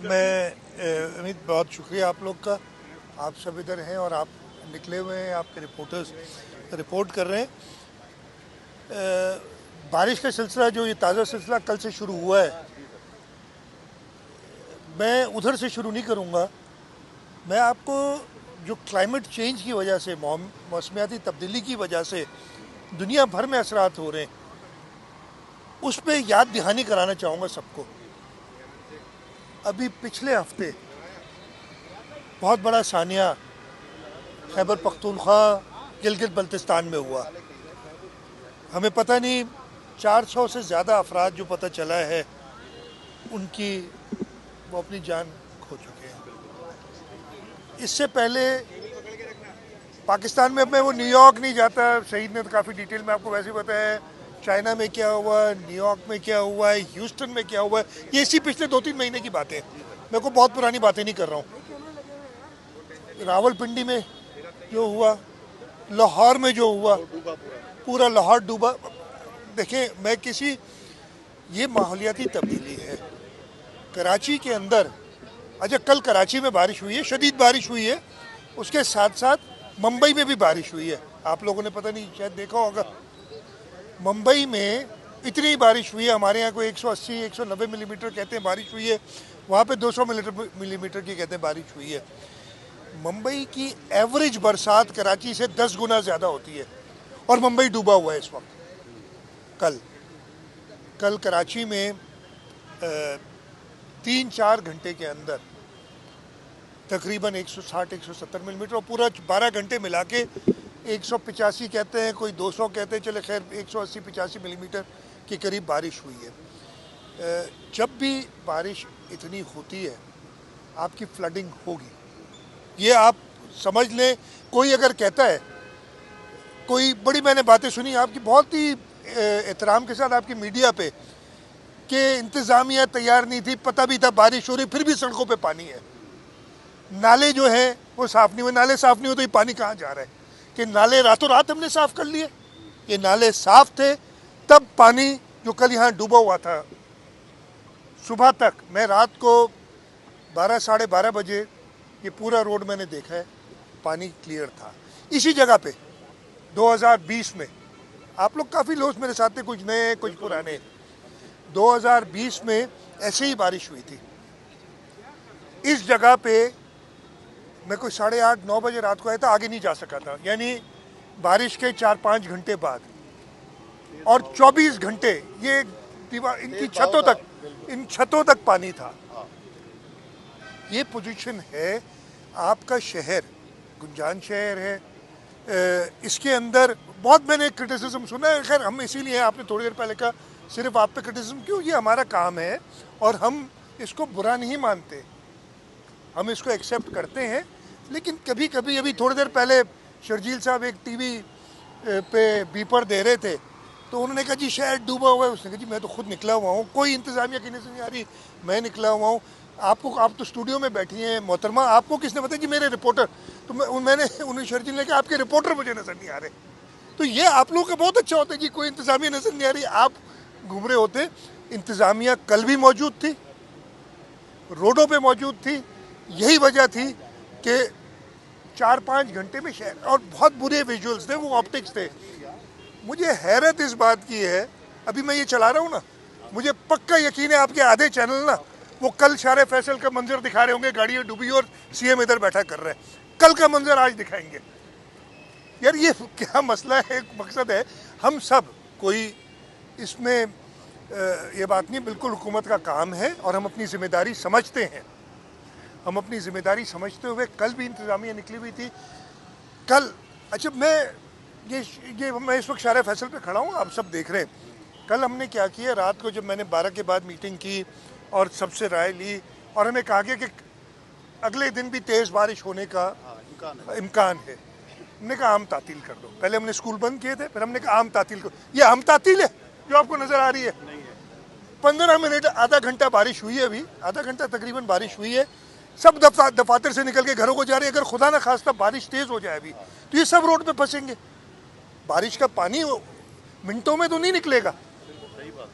अमित, बहुत शुक्रिया आप लोग का। आप सब इधर हैं और आप निकले हुए हैं, आपके रिपोर्टर्स रिपोर्ट कर रहे हैं। बारिश का सिलसिला जो ये ताज़ा सिलसिला कल से शुरू हुआ है, मैं उधर से शुरू नहीं करूँगा। मैं आपको जो क्लाइमेट चेंज की वजह से, मौसमियाती तब्दीली की वजह से दुनिया भर में असरात हो रहे हैं, उस पर याद दहानी कराना चाहूँगा सबको। अभी पिछले हफ्ते बहुत बड़ा सानिया खैबर पख्तूनख्वा गिलगित बल्तिस्तान में हुआ। हमें पता नहीं 400 से ज़्यादा अफराद जो पता चला है उनकी वो अपनी जान खो चुके हैं। इससे पहले पाकिस्तान में, मैं वो न्यूयॉर्क नहीं जाता, शहीद ने तो काफ़ी डिटेल में आपको वैसे बताया है। चाइना में क्या हुआ, न्यूयॉर्क में क्या हुआ है, ह्यूस्टन में क्या हुआ है, ये इसी पिछले 2-3 महीने की बातें हैं। मैं को बहुत पुरानी बातें नहीं कर रहा हूँ। रावलपिंडी में जो हुआ, लाहौर में जो हुआ, पूरा लाहौर डूबा। देखें, मैं किसी, ये माहौलियाती तब्दीली है। कराची के अंदर, अच्छा कल कराची में बारिश हुई है, शदीद बारिश हुई है, उसके साथ साथ मुंबई में भी बारिश हुई है। आप लोगों ने पता नहीं शायद देखा होगा, मुंबई में इतनी बारिश हुई है। हमारे यहाँ को 180-190 मिलीमीटर कहते हैं बारिश हुई है, वहाँ पे 200 मिलीमीटर की कहते हैं बारिश हुई है। मुंबई की एवरेज बरसात कराची से 10 गुना ज़्यादा होती है और मुंबई डूबा हुआ है इस वक्त। कल कराची में 3-4 घंटे के अंदर तकरीबन 160-170 मिलीमीटर, और पूरा 12 घंटे मिला के 185 कहते हैं, कोई 200 कहते हैं, चले खैर 180-85 मिलीमीटर के करीब बारिश हुई है। जब भी बारिश इतनी होती है आपकी फ्लडिंग होगी, ये आप समझ लें। कोई अगर कहता है, कोई बड़ी, मैंने बातें सुनी आपकी बहुत ही एहतराम के साथ आपकी मीडिया पे, कि इंतज़ामिया तैयार नहीं थी, पता भी था बारिश हो रही, फिर भी सड़कों पे पानी है। नाले जो हैं वो साफ़ नहीं हुए। नाले साफ़ नहीं हुए तो ये पानी कहाँ जा रहा है? कि नाले रातों रात हमने साफ़ कर लिए? ये नाले साफ़ थे तब पानी जो कल यहाँ डूबा हुआ था सुबह तक, मैं रात को 12-साढ़े 12 बजे ये पूरा रोड मैंने देखा है, पानी क्लियर था। इसी जगह पे 2020 में, आप लोग काफ़ी लोग मेरे साथ थे, कुछ नए कुछ पुराने, 2020 में ऐसे ही बारिश हुई थी इस जगह पे। मैं कोई 8:30-9 बजे रात को आया था, आगे नहीं जा सका था, यानी बारिश के 4-5 घंटे बाद, और 24 घंटे ये दीवार, इनकी छतों तक, इन छतों तक पानी था। ये पोजीशन है। आपका शहर गुंजान शहर है, इसके अंदर बहुत मैंने क्रिटिसिज्म सुना है। खैर हम इसीलिए, आपने थोड़ी देर पहले कहा सिर्फ आप पे क्रिटिसिज्म क्यों, ये हमारा काम है और हम इसको बुरा नहीं मानते, हम इसको एक्सेप्ट करते हैं। लेकिन कभी कभी, अभी थोड़ी देर पहले शर्जील साहब एक टीवी पे बीपर दे रहे थे, तो उन्होंने कहा जी शहर डूबा हुआ है। उसने कहा जी मैं तो खुद निकला हुआ हूँ, कोई इंतज़ामिया की नज़र नहीं आ रही, मैं निकला हुआ हूँ। आप तो स्टूडियो में बैठी हैं मोहतरमा, आपको किसने बताया? जी मेरे रिपोर्टर। तो मैंने उन्हें शर्जील ने कहा आपके रिपोर्टर मुझे नज़र नहीं आ रहे। तो ये आप लोगों का बहुत अच्छा होता है जी, कोई इंतज़ामिया नज़र नहीं आ रही, आप घूम रहे होते। इंतज़ामिया कल भी मौजूद थी, रोडों पे मौजूद थी। यही वजह थी कि 4-5 घंटे में शहर, और बहुत बुरे विजुअल्स थे, वो ऑप्टिक्स थे। मुझे हैरत इस बात की है, अभी मैं ये चला रहा हूँ ना, मुझे पक्का यकीन है आपके आधे चैनल ना वो कल शारे फैसल का मंजर दिखा रहे होंगे, गाड़ियाँ डूबी और सीएम इधर बैठा कर रहे हैं। कल का मंजर आज दिखाएंगे। यार ये क्या मसला है? एक मकसद है, हम सब कोई इसमें ये बात नहीं, बिल्कुल हुकूमत का काम है और हम अपनी जिम्मेदारी समझते हैं। हम अपनी जिम्मेदारी समझते हुए, कल भी इंतज़ामिया निकली हुई थी। कल, अच्छा मैं इस वक्त शारे फैसल पे खड़ा हूँ, आप सब देख रहे हैं। कल हमने क्या किया, रात को जब मैंने 12 के बाद मीटिंग की और सबसे राय ली, और हमें कहा गया कि अगले दिन भी तेज़ बारिश होने का इम्कान है। हमने कहा आम तातील कर दो। पहले हमने स्कूल बंद किए थे, फिर हमने कहा आम तातील करो। ये आम तातील है जो आपको नज़र आ रही है? 15 मिनट, आधा घंटा बारिश हुई है, अभी आधा घंटा तकरीबन बारिश हुई है। सब दफातर से निकल के घरों को जा रहे हैं। अगर खुदा ना खास्ता बारिश तेज़ हो जाए अभी, तो ये सब रोड पे फंसेंगे। बारिश का पानी मिनटों में तो नहीं निकलेगा।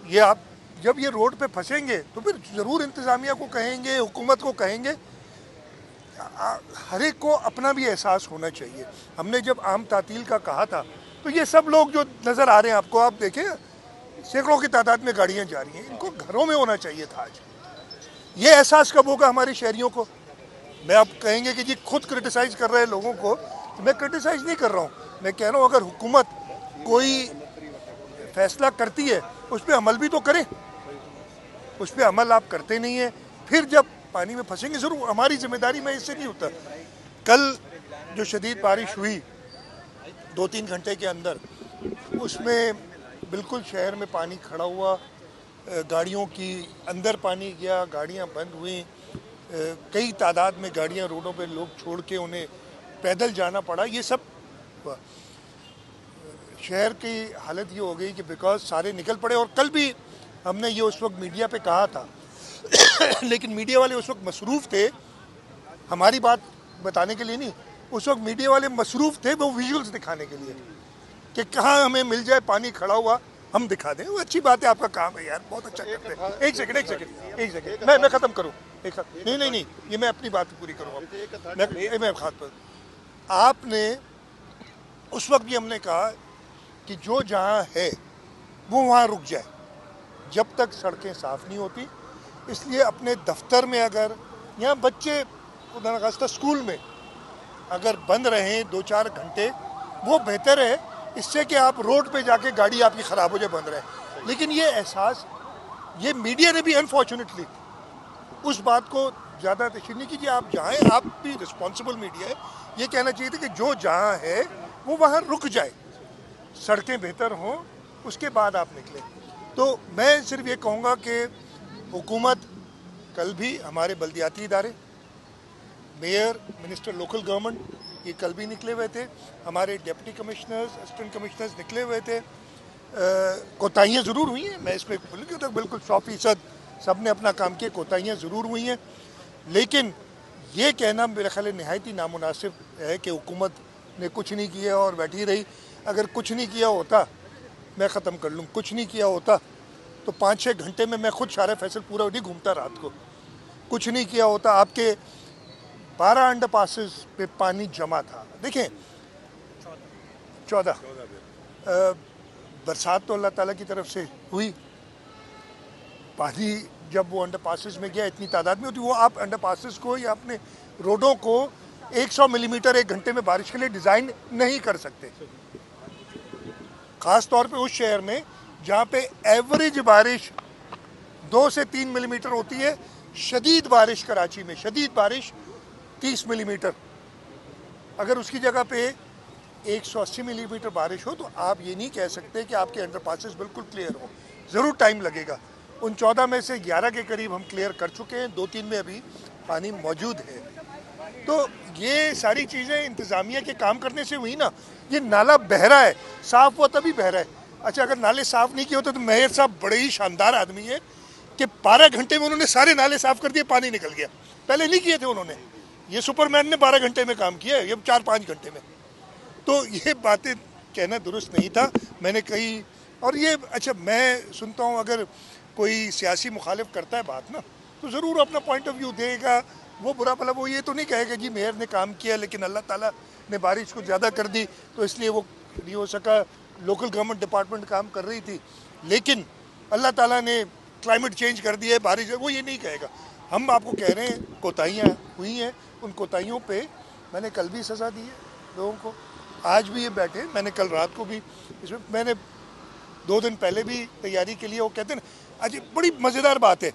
ये आप जब ये रोड पे फंसेंगे तो फिर ज़रूर इंतज़ामिया को कहेंगे, हुकूमत को कहेंगे। हर एक को अपना भी एहसास होना चाहिए। हमने जब आम तातील का कहा था तो ये सब लोग जो नज़र आ रहे हैं आपको, आप देखें सैकड़ों की तादाद में गाड़ियाँ जा रही हैं, इनको घरों में होना चाहिए था आज। ये एहसास कब होगा हमारे शहरियों को? मैं आप कहेंगे कि जी खुद क्रिटिसाइज कर रहे हैं लोगों को, तो मैं क्रिटिसाइज नहीं कर रहा हूँ, मैं कह रहा हूँ अगर हुकूमत कोई फैसला करती है उस पर अमल भी तो करें। उस पर अमल आप करते नहीं है, फिर जब पानी में फंसेंगे ज़रूर हमारी जिम्मेदारी में इससे नहीं होता। कल जो शदीद बारिश हुई 2-3 घंटे के अंदर, उसमें बिल्कुल शहर में पानी खड़ा हुआ, गाड़ियों की अंदर पानी गया, गाड़ियां बंद हुई, कई तादाद में गाड़ियां रोडों पे लोग छोड़ के उन्हें पैदल जाना पड़ा। ये सब शहर की हालत ये हो गई कि बिकॉज सारे निकल पड़े। और कल भी हमने ये उस वक्त मीडिया पे कहा था लेकिन मीडिया वाले उस वक्त मसरूफ़ थे, हमारी बात बताने के लिए नहीं, उस वक्त मीडिया वाले मसरूफ़ थे वो विजुअल्स दिखाने के लिए कि कहाँ हमें मिल जाए पानी खड़ा हुआ हम दिखा दें। वो अच्छी बात है, आपका काम है यार, बहुत अच्छा करते हैं। एक सेकंड मैं ख़त्म करूँ। नहीं, ये मैं अपनी बात पूरी करूँगा। मैं खास पर आपने उस वक्त भी हमने कहा कि जो जहाँ है वो वहाँ रुक जाए जब तक सड़कें साफ़ नहीं होती। इसलिए अपने दफ्तर में अगर यहाँ बच्चे खुदा खास्ता स्कूल में अगर बंद रहें 2-4 घंटे वो बेहतर है, इससे कि आप रोड पे जाके गाड़ी आपकी ख़राब हो जाए, बंद रहे। लेकिन ये एहसास ये मीडिया ने भी अनफॉर्चुनेटली उस बात को ज़्यादा तशरीह नहीं कीजिए। आप जाएँ, आप भी रिस्पॉन्सिबल मीडिया है, ये कहना चाहिए था कि जो जहाँ है वो वहाँ रुक जाए, सड़कें बेहतर हों, उसके बाद आप निकलें। तो मैं सिर्फ ये कहूँगा कि हुकूमत कल भी हमारे बल्दियाती इदारे, मेयर, मिनिस्टर लोकल गवर्नमेंट, ये कल भी निकले हुए थे, हमारे डिप्टी कमिश्नर्स, असिस्टेंट कमिश्नर्स निकले हुए थे। कोताहियाँ ज़रूर हुई हैं, मैं इसमें बिल्कुल 100% सब ने अपना काम किया, कोताहियाँ ज़रूर हुई हैं। लेकिन ये कहना मेरे ख्याल नहायत ही नामुनासिब है कि हुकूमत ने कुछ नहीं किया और बैठी रही। अगर कुछ नहीं किया होता, मैं ख़त्म कर लूँ, कुछ नहीं किया होता तो 5-6 घंटे में मैं खुद शारे फैसल पूरा नहीं घूमता रात को। कुछ नहीं किया होता, आपके 12 अंडर पासेस पे पानी जमा था। देखें 14 बरसात तो अल्लाह ताला की तरफ से हुई, पानी जब वो अंडर पासेस में गया इतनी तादाद में होती, वो आप अंडर पासेस को या अपने रोडों को 100 मिलीमीटर 1 घंटे में बारिश के लिए डिज़ाइन नहीं कर सकते। ख़ास तौर पे उस शहर में जहाँ पे एवरेज बारिश 2 से 3 मिलीमीटर होती है, शदीद बारिश कराची में शदीद बारिश 30 मिलीमीटर, अगर उसकी जगह पे 180 मिलीमीटर बारिश हो तो आप ये नहीं कह सकते कि आपके अंडर पासेस बिल्कुल क्लियर हो। ज़रूर टाइम लगेगा। उन 14 में से 11 के करीब हम क्लियर कर चुके हैं, 2-3 में अभी पानी मौजूद है। तो ये सारी चीज़ें इंतज़ामिया के काम करने से हुई ना। ये नाला बह रहा है, साफ़ हुआ तभी बह रहा है। अच्छा, अगर नाले साफ़ नहीं किए होते तो मेयर साहब बड़े ही शानदार आदमी है कि 12 घंटे में उन्होंने सारे नाले साफ़ कर दिए, पानी निकल गया। पहले नहीं किए थे उन्होंने, ये सुपरमैन ने 12 घंटे में काम किया है, ये 4-5 घंटे में। तो ये बातें कहना दुरुस्त नहीं था, मैंने कही। और ये अच्छा, मैं सुनता हूँ अगर कोई सियासी मुखालिफ करता है बात ना, तो ज़रूर अपना पॉइंट ऑफ व्यू देगा। वो बुरा भला वो ये तो नहीं कहेगा जी मेयर ने काम किया लेकिन अल्लाह ताला ने बारिश को ज़्यादा कर दी तो इसलिए वो नहीं हो सका, लोकल गवर्नमेंट डिपार्टमेंट काम कर रही थी लेकिन अल्लाह ताला ने क्लाइमेट चेंज कर दिया है, बारिश, वो ये नहीं कहेगा। हम आपको कह रहे हैं कोताहियाँ हुई हैं, उन कोताहियों पे मैंने कल भी सज़ा दी है लोगों को, आज भी ये बैठे, मैंने कल रात को भी इसमें मैंने 2 दिन पहले भी तैयारी के लिए, वो कहते हैं आज बड़ी मज़ेदार बात है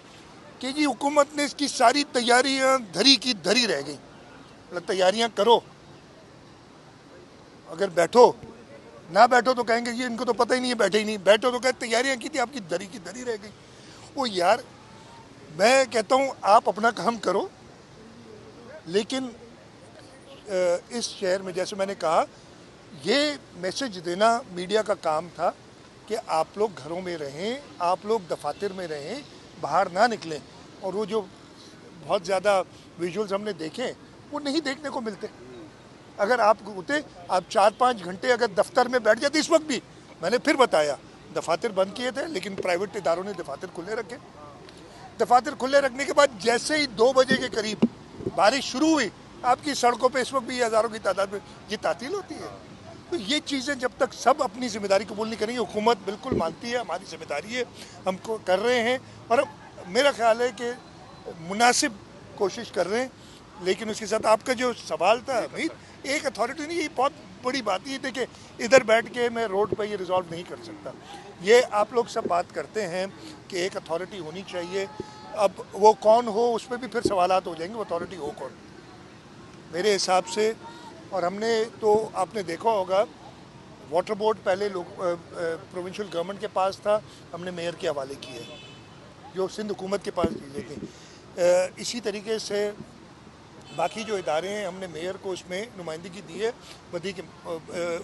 कि जी हुकूमत ने इसकी सारी तैयारियां धरी की धरी रह गई। मतलब तैयारियां करो, अगर बैठो ना बैठो तो कहेंगे जी इनको तो पता ही नहीं है, बैठे ही नहीं, बैठो तो कहे तैयारियां की थी आपकी धरी की धरी रह गई। वो यार मैं कहता हूँ आप अपना काम करो, लेकिन इस शहर में जैसे मैंने कहा ये मैसेज देना मीडिया का काम था कि आप लोग घरों में रहें, आप लोग दफातर में रहें, बाहर ना निकलें। और वो जो बहुत ज़्यादा विजुअल्स हमने देखे वो नहीं देखने को मिलते। अगर आप होते, आप 4-5 घंटे अगर दफ्तर में बैठ जाते, इस वक्त भी मैंने फिर बताया दफातर बंद किए थे, लेकिन प्राइवेट इदारों ने दफातर खुले रखे। दफातर खुले रखने के बाद जैसे ही 2 बजे के करीब बारिश शुरू हुई, आपकी सड़कों पे इस वक्त भी हज़ारों की तादाद में ये तातील होती है। तो ये चीज़ें जब तक सब अपनी जिम्मेदारी कबूल नहीं करेंगे, हुकूमत बिल्कुल मानती है हमारी जिम्मेदारी है, हमको कर रहे हैं, और मेरा ख्याल है कि मुनासिब कोशिश कर रहे हैं। लेकिन उसके साथ आपका जो सवाल था हमीद, एक अथॉरिटी नहीं, ये बहुत बड़ी बात है। देखिए, इधर बैठ के मैं रोड पे ये रिजॉल्व नहीं कर सकता। ये आप लोग सब बात करते हैं कि एक अथॉरिटी होनी चाहिए, अब वो कौन हो उस पर भी फिर सवालात हो जाएंगे, वो अथॉरिटी हो कौन मेरे हिसाब से। और हमने तो आपने देखा होगा, वाटर बोर्ड पहले लोग प्रोविंशियल गवर्नमेंट के पास था, हमने मेयर के हवाले किए, जो सिंध हुकूमत के पास चीज़ें थी। इसी तरीके से बाकी जो इदारे हैं, हमने मेयर को उसमें नुमाइंदगी दी है, बदी के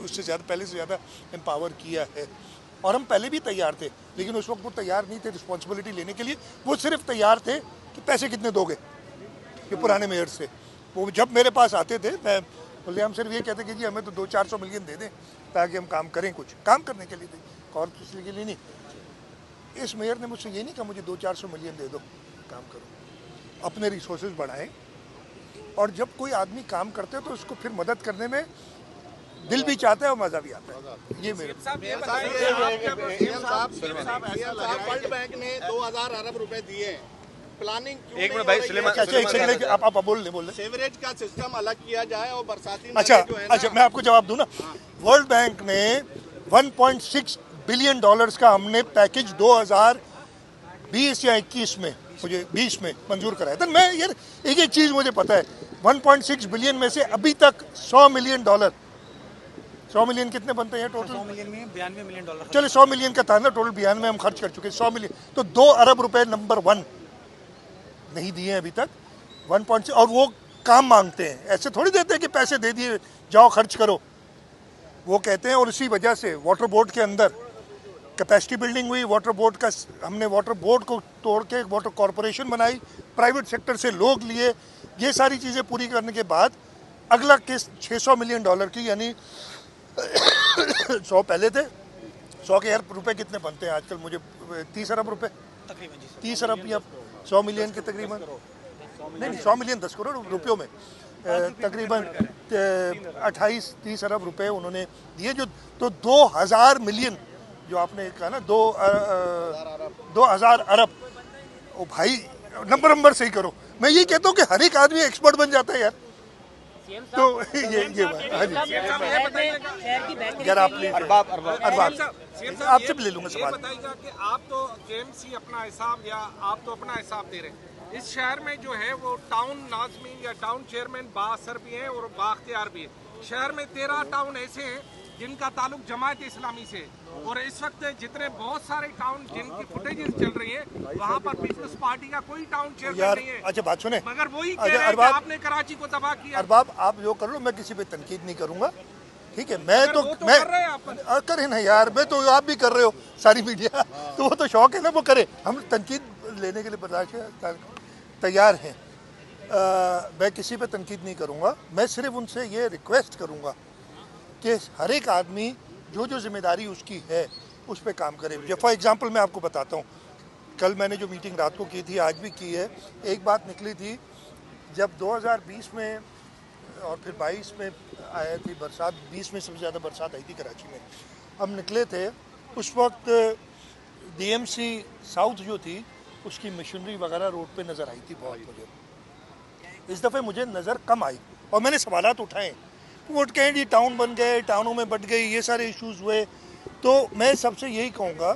उससे ज़्यादा, पहले से ज़्यादा एम्पावर किया है। और हम पहले भी तैयार थे, लेकिन उस वक्त वो तैयार नहीं थे रिस्पॉन्सिबिलिटी लेने के लिए। वो सिर्फ तैयार थे कि पैसे कितने दोगे, ये पुराने मेयर से। वो जब मेरे पास आते थे, मैं बोले, हम सिर्फ ये कहते कि जी हमें तो 200-400 मिलियन दे दें ताकि हम काम करें, कुछ काम करने के लिए थे, और किसी के लिए नहीं। इस मेयर ने मुझसे ये नहीं कहा मुझे 200-400 मिलियन दे दो, काम करो, अपने रिसोर्सेज बढ़ाएं। और जब कोई आदमी काम करते हैं तो उसको फिर मदद करने में दिल भी चाहता है और मज़ा भी आता है। ये मेरे वर्ल्ड बैंक ने 2000 अरब रुपए दिए, प्लानिंग क्यों एक मिनट भाई, आप बोल सेवरेज का सिस्टम अलग किया जाए और बरसाती अच्छा मैं आपको जवाब दूं ना। वर्ल्ड बैंक ने 1.6 बिलियन डॉलर्स का हमने पैकेज 2020 या 21 में, मुझे 20 में मंजूर कराया था। मैं यार एक चीज़ मुझे पता है, 1.6 बिलियन में से अभी तक 100 मिलियन डॉलर, 100 मिलियन कितने बनते हैं टोटल? 100 मिलियन में 92 मिलियन डॉलर। चले 100 मिलियन का था ना टोटल, 92 हम खर्च कर चुके, 100 मिलियन तो 2 अरब रुपए नंबर 1 नहीं दिए अभी तक। 1.6, और वो काम मांगते हैं, ऐसे थोड़ी देते हैं कि पैसे दे दिए जाओ खर्च करो, वो कहते हैं। और इसी वजह से वाटर बोर्ड के अंदर कैपेसिटी बिल्डिंग हुई, वाटर बोर्ड का, हमने वाटर बोर्ड को तोड़ के वाटर कॉरपोरेशन बनाई, प्राइवेट सेक्टर से लोग लिए, ये सारी चीज़ें पूरी करने के बाद अगला किस्त 600 मिलियन डॉलर की, यानी 100 पहले थे, 100 के रुपए कितने बनते हैं आजकल, मुझे 30 अरब रुपए तकरीबन 30 अरब या 100 मिलियन के तकरीबन, नहीं 100 मिलियन 10 करोड़ रुपयों में तकरीबन 28-30 अरब रुपए उन्होंने दिए। जो तो 2000 मिलियन जो आपने कहा ना, 2000 अरब, ओ भाई नंबर सही करो। मैं ये कहता हूँ कि हर एक आदमी एक्सपर्ट बन जाता है यार। तो ये यार आप आपसे भी ले लूंगा सवाल। बताइएगा कि आप तो जेएमसी अपना हिसाब या आप तो अपना हिसाब दे रहे हैं, इस शहर में जो है वो टाउन नाज़मीन या टाउन चेयरमैन बाअसर भी हैं और बाख्तियार भी है। शहर में 13 टाउन ऐसे हैं जिनका ताल्लुक जमात इस्लामी से, और इस वक्त जितने बहुत सारे टाउन जिनकी फुटेजेस चल रही हैं, वहाँ पर पीपल्स पार्टी का कोई टाउन चेयरमैन नहीं है। अच्छा बात सुने, मगर वही कह रहे हैं कि आपने कराची को तबाह किया। अरबाब आप जो कर लो, मैं किसी पे तनकीद नहीं करूंगा, ठीक है? मैं तो मैं करे ना यार, मैं तो आप भी कर रहे हो, सारी मीडिया, तो वो तो शौक है ना, वो करे, हम तनकीद लेने के लिए बर्दाश्त तैयार हैं। मैं किसी पे तनकीद नहीं करूंगा, मैं सिर्फ उनसे ये रिक्वेस्ट करूंगा कि हर एक आदमी जो जो जिम्मेदारी उसकी है उस पर काम करे। जो फॉर एग्जांपल मैं आपको बताता हूँ, कल मैंने जो मीटिंग रात को की थी, आज भी की है, एक बात निकली थी, जब 2020 में और फिर 22 में आई थी बरसात, 20 में सबसे ज़्यादा बरसात आई थी कराची में, हम निकले थे, उस वक्त डीएमसी साउथ जो थी उसकी मशीनरी वगैरह रोड पे नज़र आई थी बहुत। मुझे इस दफ़े मुझे नज़र कम आई और मैंने सवालात उठाए, वो कहें जी टाउन बन गए, टाउनों में बढ़ गई, ये सारे इश्यूज़ हुए। तो मैं सबसे यही कहूँगा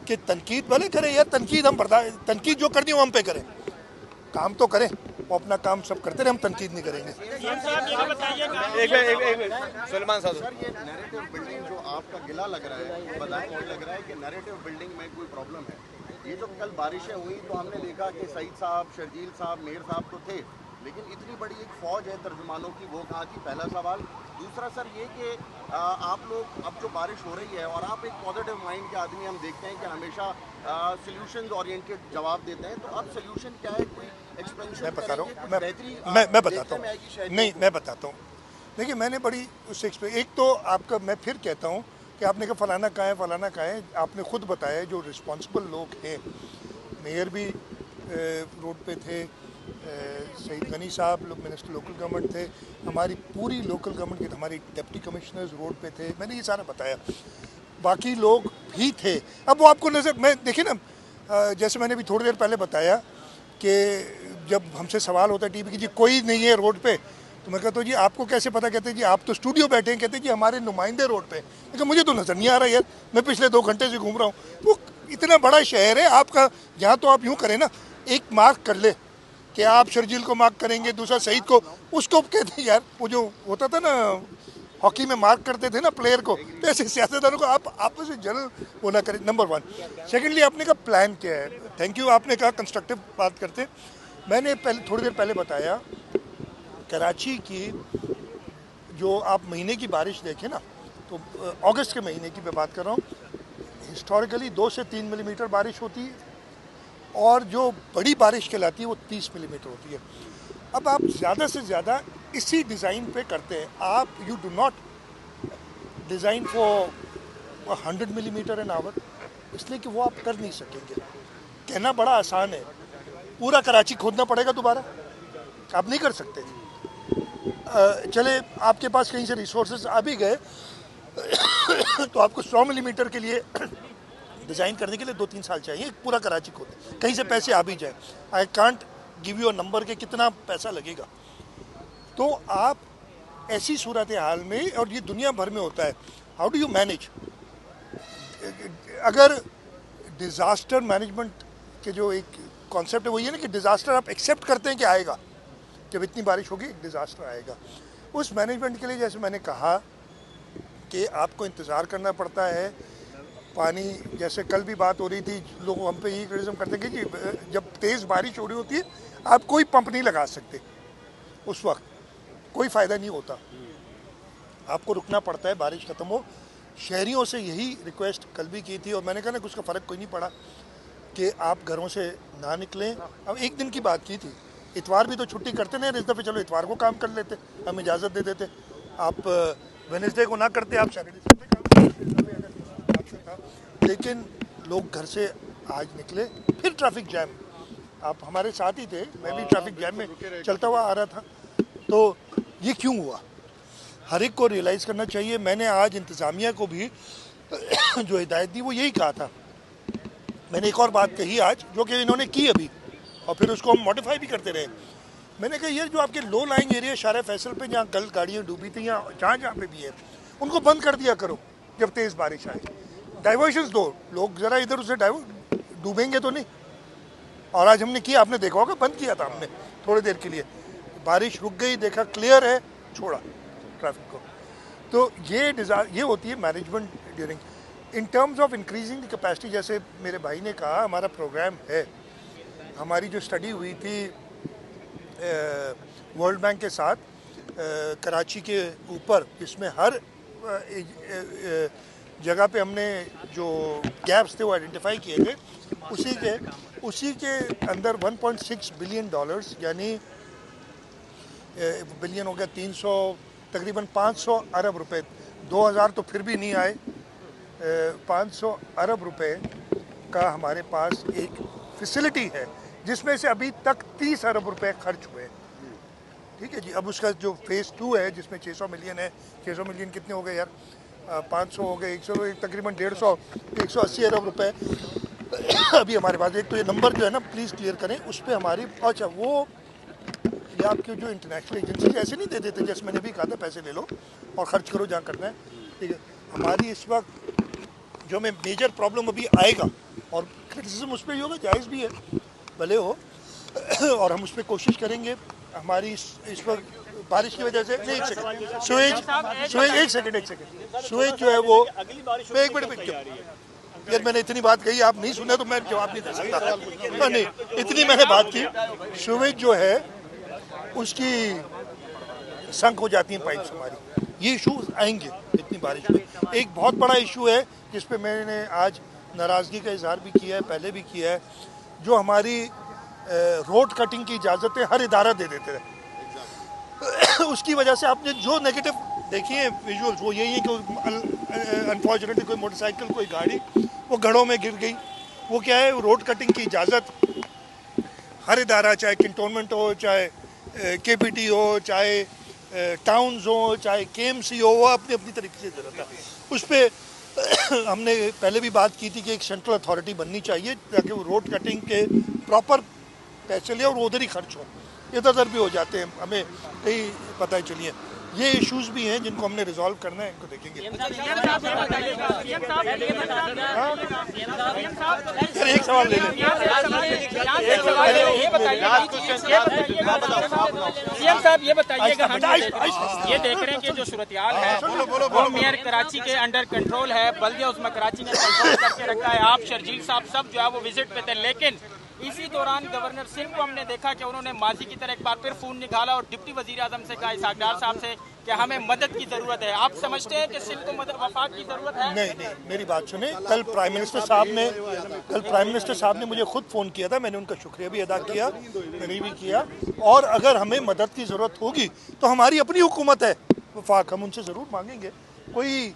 कि तनकीद भले करें यार, तनकीद हम तनकीद जो करनी हो हम पे करें, काम तो करें, वो अपना काम सब करते रहे, हम तनकीद नहीं करेंगे। सलमान साहब, सर ये नैरेटिव बिल्डिंग जो आपका गिला लग रहा है, बताएं मुझे लग रहा है कि नैरेटिव बिल्डिंग में कोई प्रॉब्लम है। ये जो कल बारिशें हुई तो हमने देखा कि सईद साहब, शर्जील साहब, मेयर साहब तो थे, लेकिन इतनी बड़ी एक फ़ौज है तर्जुमानों की, वो कहाँ थी? पहला सवाल। दूसरा सर ये कि आप लोग, अब जो बारिश हो रही है और आप एक पॉजिटिव माइंड के आदमी, हम देखते हैं कि हमेशा सॉल्यूशंस ओरिएंटेड जवाब देते हैं, तो अब सॉल्यूशन क्या है? कोई एक्सपेंशन? मैं बता रहा हूँ, मैं बताता हूँ, नहीं मैं बताता हूँ। देखिए मैंने बड़ी उससे एक तो आपका मैं फिर कहता हूँ कि आपने कहा फलाना कहाँ है, फलाना कहाँ है। आपने खुद बताया जो रिस्पॉन्सिबल लोग हैं, मेयर भी रोड पे थे, सईद गनी साहब मिनिस्टर लोकल गवर्नमेंट थे, हमारी पूरी लोकल गवर्नमेंट के हमारी डिप्टी कमिश्नर्स रोड पे थे, मैंने ये सारा बताया, बाकी लोग भी थे। अब वो आपको नज़र मैं देखिए ना, जैसे मैंने भी थोड़ी देर पहले बताया कि जब हमसे सवाल होता है टीवी की जी कोई नहीं है रोड पे, तो मैं कहता हूँ जी आपको कैसे पता, कहते हैं जी आप तो स्टूडियो बैठे हैं, कहते हैं जी हमारे नुमाइंदे रोड पे, लेकिन मुझे तो नज़र नहीं आ रहा यार, मैं पिछले 2 घंटे से घूम रहा हूँ। वो इतना बड़ा शहर है आपका, यहाँ तो आप यूँ करें ना, एक मार्क कर ले कि आप शर्जील को मार्क करेंगे, दूसरा सईद को, उसको कहते हैं यार वो जो होता था ना हॉकी में मार्क करते थे ना प्लेयर को, तो ऐसे सियासतदानों को आप आपस में जनरल वो ना करें, नंबर 1। सेकेंडली आपने कहा प्लान क्या है, थैंक यू, आपने कहा कंस्ट्रक्टिव बात करते। मैंने पहले थोड़ी देर पहले बताया कराची की जो आप महीने की बारिश देखें ना, तो अगस्त के महीने की मैं बात कर रहा हूँ, हिस्टोरिकली 2 से 3 मिलीमीटर बारिश होती है, और जो बड़ी बारिश कहलाती है वो 30 मिलीमीटर होती है। अब आप ज़्यादा से ज़्यादा इसी डिज़ाइन पे करते हैं आप, you do not design for 100 millimetre an hour, इसलिए कि वो आप कर नहीं सकेंगे। कहना बड़ा आसान है, पूरा कराची खोदना पड़ेगा दोबारा, आप नहीं कर सकते। चले आपके पास कहीं से रिसोर्सेज आ भी गए तो आपको 100 मिलीमीटर के लिए डिज़ाइन करने के लिए 2-3 साल चाहिए, पूरा कराची खोदे, कहीं से पैसे आ भी जाए। I can't give you a number के कितना पैसा लगेगा। तो आप ऐसी सूरत हाल में, और ये दुनिया भर में होता है, हाउ डू यू मैनेज, अगर डिज़ास्टर मैनेजमेंट के जो एक कॉन्सेप्ट है वो ये ना कि डिज़ास्टर आप एक्सेप्ट करते हैं कि आएगा, जब इतनी बारिश होगी डिज़ास्टर आएगा। उस मैनेजमेंट के लिए जैसे मैंने कहा कि आपको इंतज़ार करना पड़ता है। पानी, जैसे कल भी बात हो रही थी, लोग हम पे यही क्रिटिसिज्म करते हैं कि जी जब तेज़ बारिश हो रही होती है आप कोई पंप नहीं लगा सकते, उस वक्त कोई फ़ायदा नहीं होता, आपको रुकना पड़ता है बारिश ख़त्म हो। शहरियों से यही रिक्वेस्ट कल भी की थी, और मैंने कहा ना उसका फ़र्क कोई नहीं पड़ा कि आप घरों से ना निकलें। अब एक दिन की बात की थी, इतवार भी तो छुट्टी करते नहीं, इस दफ़े चलो इतवार को काम कर लेते, हम इजाज़त दे देते, आप वेडनेसडे को ना करते, आप सैटरडे संडे काम करते, लेकिन लोग घर से आज निकले। फिर ट्रैफिक जैम, आप हमारे साथ ही थे, मैं भी ट्रैफिक जैम में चलता हुआ आ रहा था। तो ये क्यों हुआ, हर एक को रियलाइज़ करना चाहिए। मैंने आज इंतज़ामिया को भी जो हिदायत दी वो यही कहा था। मैंने एक और बात कही आज जो कि इन्होंने की अभी, और फिर उसको हम मॉडिफाई भी करते रहे। मैंने कहा ये जो आपके लो लाइंग एरिया शारा फैसल पे जहाँ कल गाड़ियाँ डूबी थी, या जहाँ जहाँ पे भी है, उनको बंद कर दिया करो जब तेज़ बारिश आए, डाइवर्शंस दो, लोग ज़रा इधर उधर डूबेंगे तो नहीं। और आज हमने किया, आपने देखा होगा, बंद किया था हमने थोड़ी देर के लिए, बारिश रुक गई, देखा क्लियर है, छोड़ा ट्रैफिक को। तो ये होती है management during. In terms of increasing the capacity, जैसे मेरे भाई ने कहा, हमारा प्रोग्राम है, हमारी जो स्टडी हुई थी वर्ल्ड बैंक के साथ कराची के ऊपर, इसमें हर जगह पे हमने जो गैप्स थे वो आइडेंटिफाई किए थे, उसी के अंदर 1.6 बिलियन डॉलर्स, यानी बिलियन हो गया 300, तकरीबन 500 अरब रुपए, 2000 तो फिर भी नहीं आए, 500 अरब रुपए का हमारे पास एक फैसिलिटी है, जिसमें से अभी तक 30 अरब रुपए खर्च हुए। ठीक है जी। अब उसका जो फेज़ 2 है जिसमें 600 मिलियन है, 600 मिलियन कितने हो गए यार, 500 हो गए, 100, तकरीबन 150, 180 अरब रुपए अभी हमारे पास। एक तो ये नंबर जो है ना प्लीज़ क्लियर करें, उस पर हमारी, अच्छा वो ये आपके जो इंटरनेशनल एजेंसी ऐसे नहीं दे देते, जैसे मैंने भी कहा था पैसे ले लो और ख़र्च करो जहाँ करना है। ठीक है, हमारी इस वक्त जो हमें मेजर प्रॉब्लम अभी आएगा, और क्रिटिसिज्म उस पर ही होगा, जायज़ भी है, भले हो, और हम उस पर कोशिश करेंगे। हमारी इस वक्त बारिश की वजह से, एक सेकंड, सुएज जो है वो, एक मिनट यार मैंने इतनी बात कही, आप नहीं सुने तो मैं जवाब नहीं दे सकता। नहीं, इतनी मैंने बात की, सुएज जो है उसकी संक हो जाती हैं पाइप्स हमारी, ये इशू आएंगे इतनी बारिश में। एक बहुत बड़ा इशू है जिस पे मैंने आज नाराज़गी का इजहार भी किया है, पहले भी किया है, जो हमारी रोड कटिंग की इजाज़तें हर इदारा दे देते हैं उसकी वजह से आपने जो नेगेटिव देखिए विजुअल्स वो यही है कि अनफॉर्चुनेटली कोई मोटरसाइकिल कोई गाड़ी वो गढ़ों में गिर गई। वो क्या है, रोड कटिंग की इजाज़त हर इदारा, चाहे कंटोनमेंट हो, चाहे केपीटी हो, चाहे टाउन्स हो, चाहे केएमसी हो, वो अपनी अपनी तरीके से ज़रूरत है। उस पर हमने पहले भी बात की थी कि एक सेंट्रल अथॉरिटी बननी चाहिए ताकि वो रोड कटिंग के प्रॉपर पैसे ले और वो उधर ही खर्च हो, इधर उधर भी हो जाते हैं, हमें कहीं पता ही चलिए। ये इश्यूज भी हैं जिनको हमने रिजॉल्व करना है, इनको देखेंगे। सर एक सवाल ले लें। सीएम साहब ये बताइएगा, हम ये देख रहे हैं कि जो सूरत-ए-हाल है वो मेयर कराची के अंडर कंट्रोल है, बल्दिया उसमें कराची ने कंट्रोल करके रखा है। आप शर्जील साहब सब जो है वो विजिट पे थे, लेकिन इसी दौरान गवर्नर सिंह को हमने देखा कि उन्होंने माजी की तरह एक बार फिर फोन निकाला और डिप्टी वजीर आजम से कहा, इसहाक डार साहब से, कि हमें मदद की जरूरत है। आप समझते हैं कि सिंध को मदद वफाक की जरूरत है? नहीं, मेरी बात सुने। कल प्राइम मिनिस्टर साहब ने मुझे खुद फ़ोन किया था, मैंने उनका शुक्रिया भी अदा किया, मैंने भी किया। और अगर हमें मदद की ज़रूरत होगी तो हमारी अपनी हुकूमत है वफाक, हम उनसे ज़रूर मांगेंगे। कोई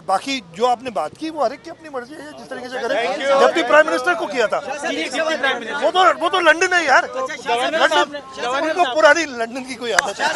बाकी जो आपने बात की वो हर एक की अपनी मर्जी है, जिस तरीके से करें। जब भी प्राइम मिनिस्टर को किया था वो तो लंदन है यार, लंदन, उनको पुरानी लंदन की कोई आदत है।